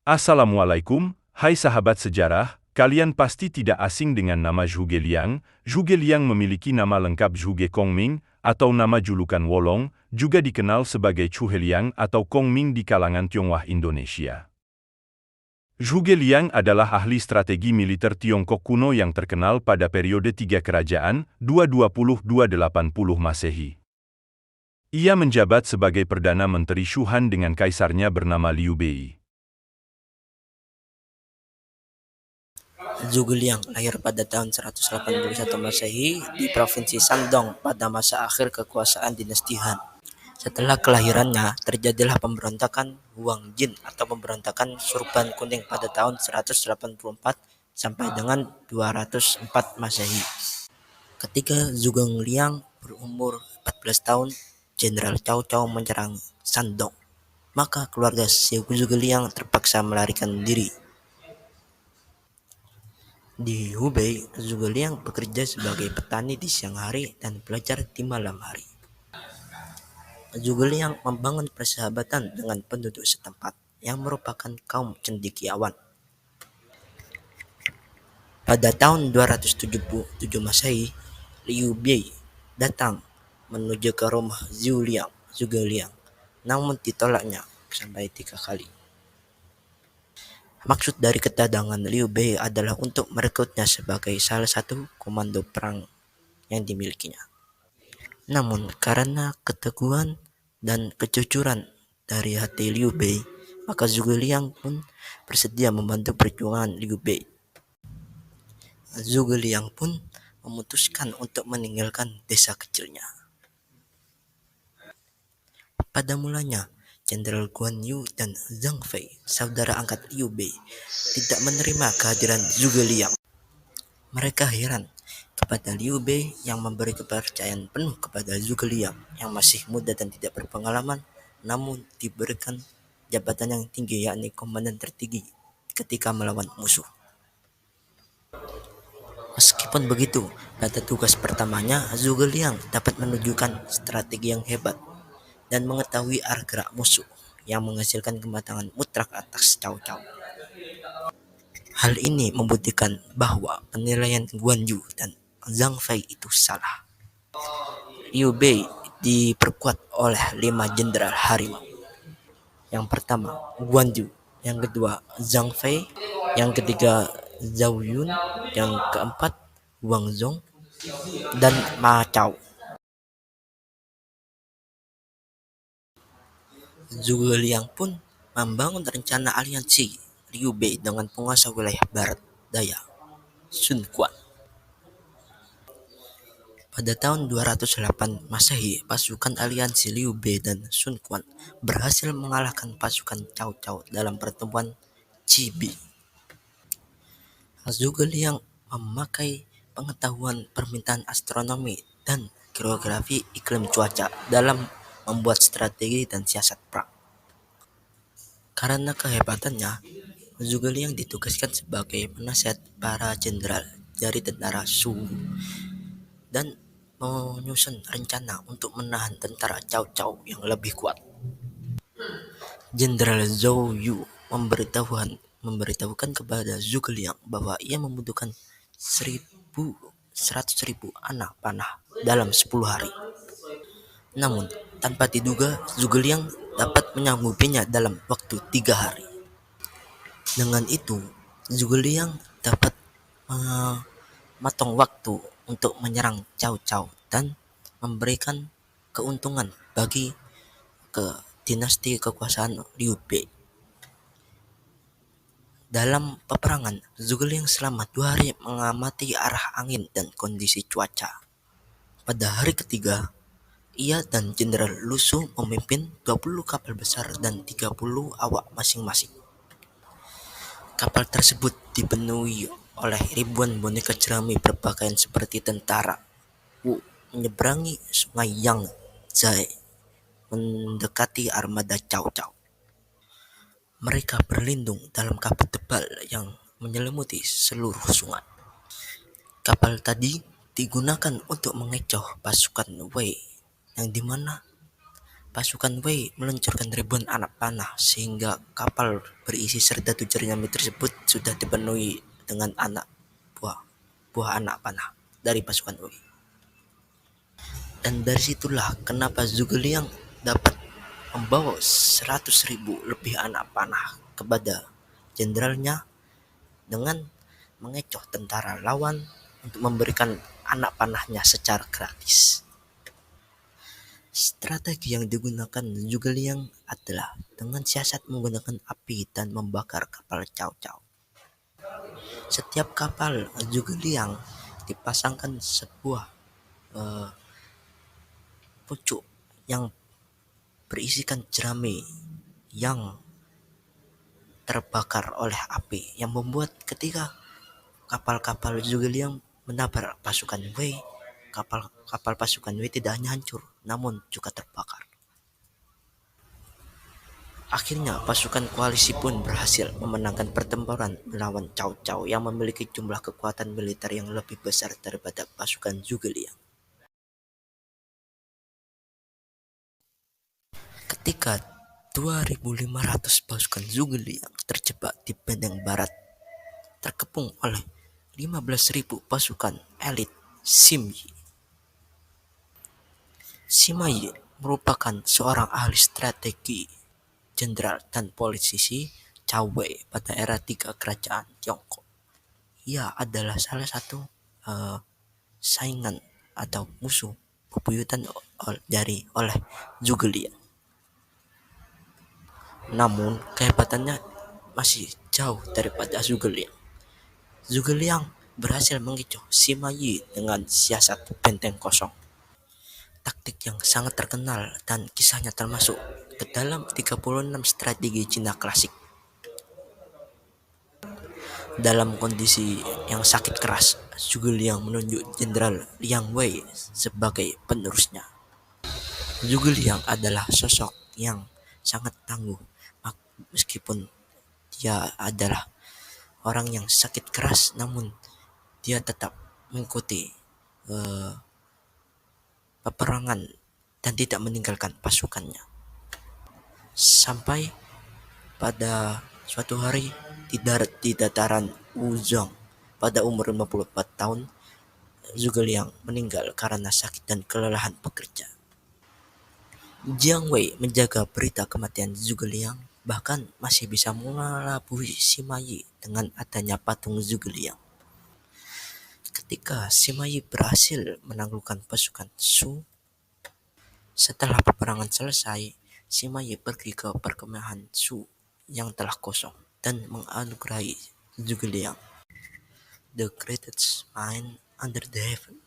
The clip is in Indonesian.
Assalamualaikum, hai sahabat sejarah, kalian pasti tidak asing dengan nama Zhuge Liang. Zhuge Liang memiliki nama lengkap Zhuge Kongming, atau nama julukan Wolong, juga dikenal sebagai Chu Heliang atau Kongming di kalangan Tionghoa Indonesia. Zhuge Liang adalah ahli strategi militer Tiongkok kuno yang terkenal pada periode tiga kerajaan, 220-280 Masehi. Ia menjabat sebagai Perdana Menteri Shuhan dengan kaisarnya bernama Liu Bei. Zhuge Liang lahir pada tahun 181 Masehi di Provinsi Shandong pada masa akhir kekuasaan dinasti Han. Setelah kelahirannya, terjadilah pemberontakan Huang Jin atau pemberontakan Surban Kuning pada tahun 184 sampai dengan 204 Masehi. Ketika Zhuge Liang berumur 14 tahun, Jenderal Cao Cao menyerang Shandong. Maka keluarga Zhuge Liang terpaksa melarikan diri. Di Hubei, Zhuge Liang bekerja sebagai petani di siang hari dan belajar di malam hari. Zhuge Liang membangun persahabatan dengan penduduk setempat yang merupakan kaum cendekiawan. Pada tahun 277 Masehi, Liu Bei datang menuju ke rumah Zhuge Liang, namun ditolaknya sampai 3 kali. Maksud dari kedatangan Liu Bei adalah untuk merekrutnya sebagai salah satu komando perang yang dimilikinya. Namun karena keteguhan dan kejujuran dari hati Liu Bei, maka Zhuge Liang pun bersedia membantu perjuangan Liu Bei. Zhuge Liang pun memutuskan untuk meninggalkan desa kecilnya. Pada mulanya, Jenderal Guan Yu dan Zhang Fei, saudara angkat Liu Bei, tidak menerima kehadiran Zhuge Liang. Mereka heran kepada Liu Bei yang memberi kepercayaan penuh kepada Zhuge Liang yang masih muda dan tidak berpengalaman, namun diberikan jabatan yang tinggi yakni komandan tertinggi ketika melawan musuh. Meskipun begitu, pada tugas pertamanya Zhuge Liang dapat menunjukkan strategi yang hebat dan mengetahui arah gerak musuh yang menghasilkan kematangan mutlak atas Cao Cao. Hal ini membuktikan bahwa penilaian Guan Yu dan Zhang Fei itu salah. Liu Bei diperkuat oleh 5 jenderal harimau. Yang pertama, Guan Yu. Yang kedua, Zhang Fei. Yang ketiga, Zhao Yun. Yang keempat, Wang Zhong dan Ma Chao. Zhuge Liang pun membangun rencana aliansi Liu Bei dengan penguasa wilayah barat daya, Sun Quan. Pada tahun 208 Masehi, pasukan aliansi Liu Bei dan Sun Quan berhasil mengalahkan pasukan Cao Cao dalam pertemuan Chibi. Zhuge Liang memakai pengetahuan permintaan astronomi dan geografi iklim cuaca dalam membuat strategi dan siasat perang. Karena kehebatannya, Zhuge Liang ditugaskan sebagai penasihat para jenderal dari tentara Shu dan menyusun rencana untuk menahan tentara Cao Cao yang lebih kuat. Jenderal Zhou Yu memberitahukan kepada Zhuge Liang bahwa ia membutuhkan 100.000 anak panah dalam 10 hari. Namun, tanpa diduga, Zhuge Liang dapat menyanggupinya dalam waktu 3 hari. Dengan itu, Zhuge Liang dapat memotong waktu untuk menyerang Cao Cao dan memberikan keuntungan bagi dinasti kekuasaan Liu Bei. Dalam peperangan, Zhuge Liang selama 2 hari mengamati arah angin dan kondisi cuaca. Pada hari ketiga, ia dan Jenderal Lu Su memimpin 20 kapal besar dan 30 awak masing-masing. Kapal tersebut dipenuhi oleh ribuan boneka jerami berpakaian seperti tentara. Menyeberangi sungai Yangtze mendekati armada Cao Cao. Mereka berlindung dalam kabut tebal yang menyelimuti seluruh sungai. Kapal tadi digunakan untuk mengecoh pasukan Wei, yang dimana Pasukan Wei meluncurkan ribuan anak panah sehingga kapal berisi serdadu jerami tersebut sudah dipenuhi dengan buah buah anak panah dari pasukan Wei. Dan dari situlah kenapa Zhuge Liang dapat membawa 100.000 lebih anak panah kepada jenderalnya dengan mengecoh tentara lawan untuk memberikan anak panahnya secara gratis. Strategi yang digunakan Zhuge Liang adalah dengan siasat menggunakan api dan membakar kapal Cao Cao. Setiap kapal Zhuge Liang dipasangkan sebuah pucuk yang berisikan jerami yang terbakar oleh api, yang membuat ketika kapal-kapal Zhuge Liang menabrak pasukan Wei, kapal pasukan Wei tidak hanya hancur namun juga terbakar. Akhirnya pasukan koalisi pun berhasil memenangkan pertempuran melawan Cao Cao yang memiliki jumlah kekuatan militer yang lebih besar daripada pasukan Zhuge Liang. Ketika 2.500 pasukan Zhuge Liang terjebak di benteng barat, terkepung oleh 15.000 pasukan elit Sima Yi. Sima Yi merupakan seorang ahli strategi, jenderal dan politisi Cao Wei pada era 3 kerajaan Tiongkok. Ia adalah salah satu saingan atau musuh bebuyutan oleh Zhuge Liang. Namun kehebatannya masih jauh daripada Zhuge Liang. Zhuge Liang berhasil mengecoh Sima Yi dengan siasat benteng kosong. Taktik yang sangat terkenal dan kisahnya termasuk ke dalam 36 strategi Cina klasik. Dalam kondisi yang sakit keras, Zhuge Liang menunjuk Jenderal Liang Wei sebagai penerusnya. Zhuge Liang adalah sosok yang sangat tangguh, meskipun dia adalah orang yang sakit keras, namun dia tetap mengikuti peperangan dan tidak meninggalkan pasukannya. Sampai pada suatu hari di dataran Wuzhong pada umur 54 tahun, Zhuge Liang meninggal karena sakit dan kelelahan bekerja. Jiang Wei menjaga berita kematian Zhuge Liang, bahkan masih bisa mengelabui Sima Yi dengan adanya patung Zhuge Liang. Ketika Sima Yi berhasil menaklukkan pasukan Shu, setelah peperangan selesai, Sima Yi pergi ke perkemahan Shu yang telah kosong dan menganugerahi Zhuge Liang, the greatest mind under the heaven.